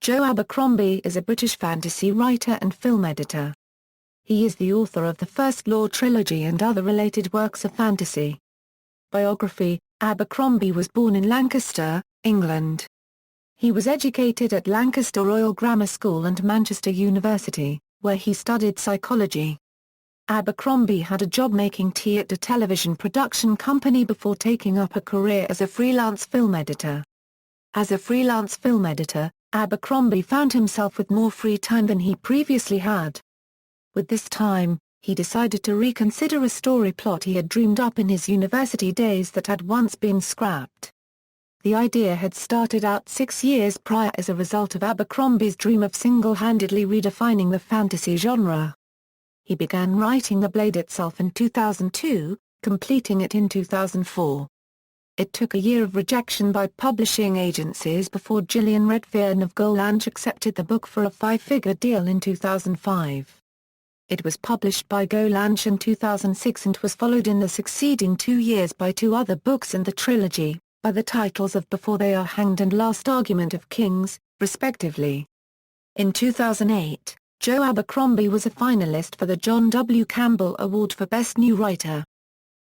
Joe Abercrombie is a British fantasy writer and film editor. He is the author of the First Law trilogy and other related works of fantasy. Biography: Abercrombie was born in Lancaster, England. He was educated at Lancaster Royal Grammar School and Manchester University, where he studied psychology. Abercrombie had a job making tea at a television production company before taking up a career as a freelance film editor. As a freelance film editor, Abercrombie found himself with more free time than he previously had. With this time, he decided to reconsider a story plot he had dreamed up in his university days that had once been scrapped. The idea had started out 6 years prior as a result of Abercrombie's dream of single-handedly redefining the fantasy genre. He began writing The Blade itself in 2002, completing it in 2004. It took a year of rejection by publishing agencies before Gillian Redfern of Gollancz accepted the book for a 5-figure deal in 2005. It was published by Gollancz in 2006 and was followed in the succeeding 2 years by 2 other books in the trilogy, by the titles of Before They Are Hanged and Last Argument of Kings, respectively. In 2008, Joe Abercrombie was a finalist for the John W. Campbell Award for Best New Writer.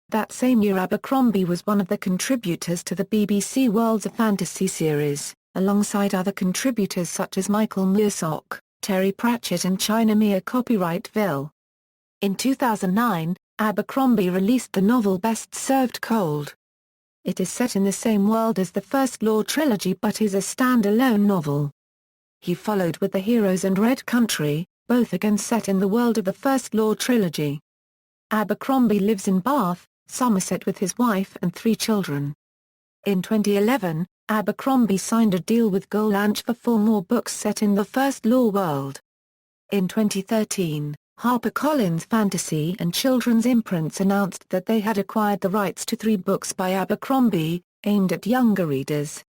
That same year Abercrombie was one of the contributors to the BBC Worlds of Fantasy series, alongside other contributors such as Michael Moorcock, Terry Pratchett and China Mia Copyrightville. In 2009, Abercrombie released the novel Best Served Cold. It is set in the same world as the First Law trilogy but is a stand-alone novel. He followed with The Heroes and Red Country, both again set in the world of the First Law trilogy. Abercrombie lives in Bath, Somerset with his wife and 3 children. In 2011, Abercrombie signed a deal with Gollancz for 4 more books set in the First Law world. In 2013, HarperCollins Fantasy and Children's Imprints announced that they had acquired the rights to 3 books by Abercrombie, aimed at younger readers.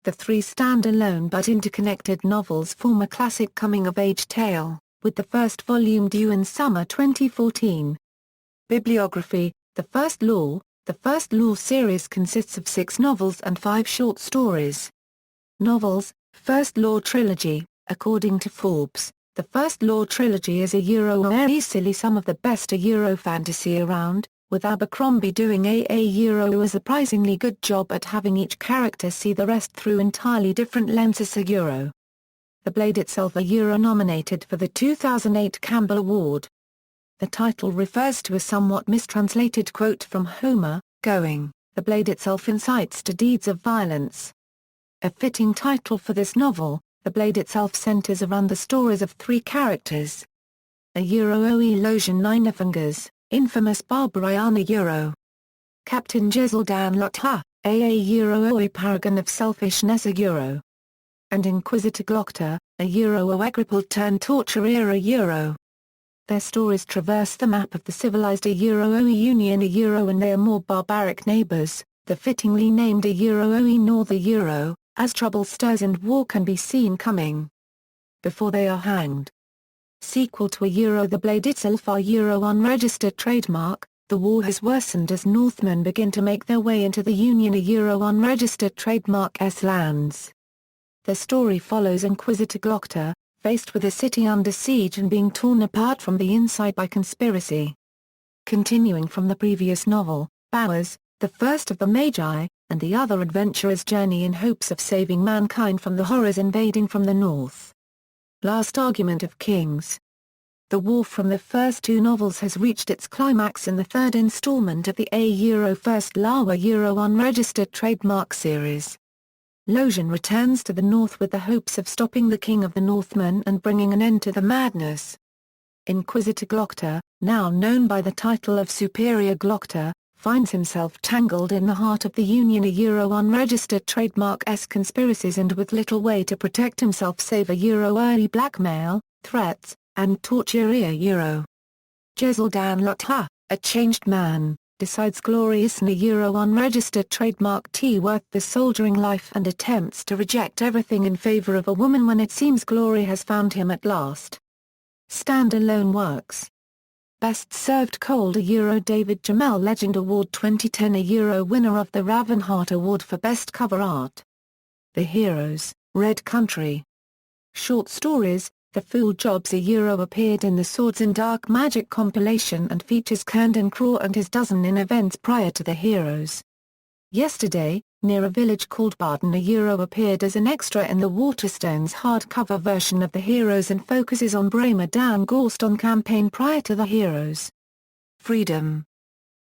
The 3 stand-alone but interconnected novels form a classic coming-of-age tale, with the first volume due in summer 2014. Bibliography: The First Law series consists of 6 novels and 5 short stories. Novels: First Law trilogy. According to Forbes, the First Law trilogy is a Euro easily some of the best Euro fantasy around, with Abercrombie doing a surprisingly good job at having each character see the rest through entirely different lenses. The Blade itself a Euro nominated for the 2008 Campbell Award. The title refers to a somewhat mistranslated quote from Homer, going, "The blade itself incites to deeds of violence." A fitting title for this novel, The Blade itself centers around the stories of 3 characters. A Oe Lojan Ninefingers, infamous Barbariana Euro. Captain Jezeldan Lotha, a Oe paragon of selfishness Euro. And Inquisitor Glocta, a Agripple turned torture era Euro. Their stories traverse the map of the civilized Oe Union and their more barbaric neighbors, the fittingly named Oe North Euro, as trouble stirs and war can be seen coming. Before They Are Hanged. Sequel to The Blade itself our unregistered trademark, the war has worsened as Northmen begin to make their way into the Union unregistered trademark lands. The story follows Inquisitor Glocta, faced with a city under siege and being torn apart from the inside by conspiracy. Continuing from the previous novel, Bowers, the first of the Magi, and the other adventurers journey in hopes of saving mankind from the horrors invading from the north. Last Argument of Kings. The war from the first 2 novels has reached its climax in the 3rd installment of the First Law unregistered trademark series. Lojan returns to the north with the hopes of stopping the King of the Northmen and bringing an end to the madness. Inquisitor Glocta, now known by the title of Superior Glocta, finds himself tangled in the heart of the Union unregistered trademark conspiracies and with little way to protect himself save early blackmail, threats, and torture Jezeldan Lotha, a changed man, decides glory isn't a unregistered trademark worth the soldiering life and attempts to reject everything in favor of a woman when it seems glory has found him at last. Stand-alone works. Best Served Cold a David Jamel Legend Award 2010 a winner of the Ravenheart Award for Best Cover Art. The Heroes, Red Country. Short stories. The Fool Jobs appeared in the Swords and Dark Magic compilation and features Camden Craw and his dozen in events prior to the heroes. Yesterday, near a village called Barden appeared as an extra in the Waterstones hardcover version of the heroes and focuses on Bramer Dan Gorston campaign prior to the heroes. Freedom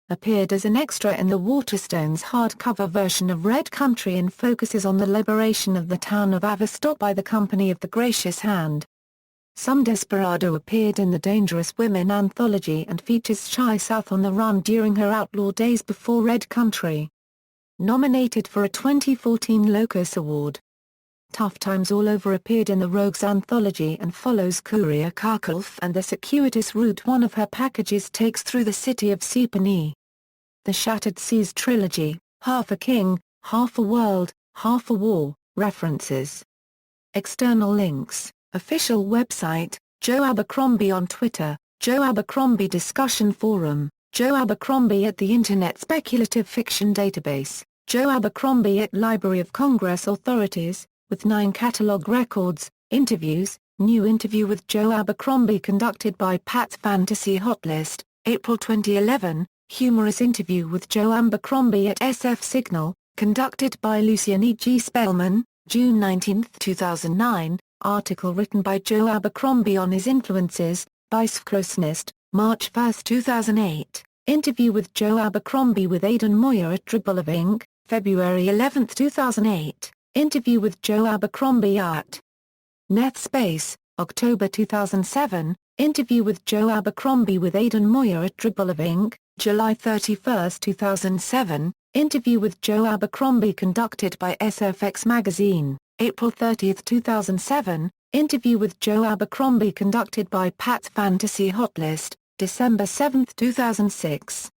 appeared as an extra in the Waterstones hardcover version of Red Country and focuses on the liberation of the town of Averstock by the Company of the Gracious Hand. Some Desperado appeared in the Dangerous Women anthology and features Shy South on the run during her outlaw days before Red Country. Nominated for a 2014 Locus Award. Tough Times All Over appeared in the Rogues anthology and follows Courier Karkulf and the circuitous route one of her packages takes through the city of Supani. The Shattered Seas trilogy, Half a King, Half a World, Half a War, references. External links. Official website, Joe Abercrombie on Twitter, Joe Abercrombie Discussion Forum, Joe Abercrombie at the Internet Speculative Fiction Database, Joe Abercrombie at Library of Congress Authorities, with 9 catalog records, interviews, new interview with Joe Abercrombie conducted by Pat's Fantasy Hotlist, April 2011, humorous interview with Joe Abercrombie at SF Signal, conducted by Lucian E. G. Spellman, June 19, 2009, article written by Joe Abercrombie on his influences, Bicyclosnist, March 1, 2008, interview with Joe Abercrombie with Aidan Moyer at Dribble of Ink, February 11, 2008, interview with Joe Abercrombie at NetSpace, October 2007, interview with Joe Abercrombie with Aidan Moyer at Dribble of Ink, July 31, 2007, interview with Joe Abercrombie conducted by SFX Magazine, April 30, 2007, interview with Joe Abercrombie conducted by Pat's Fantasy Hotlist, December 7, 2006.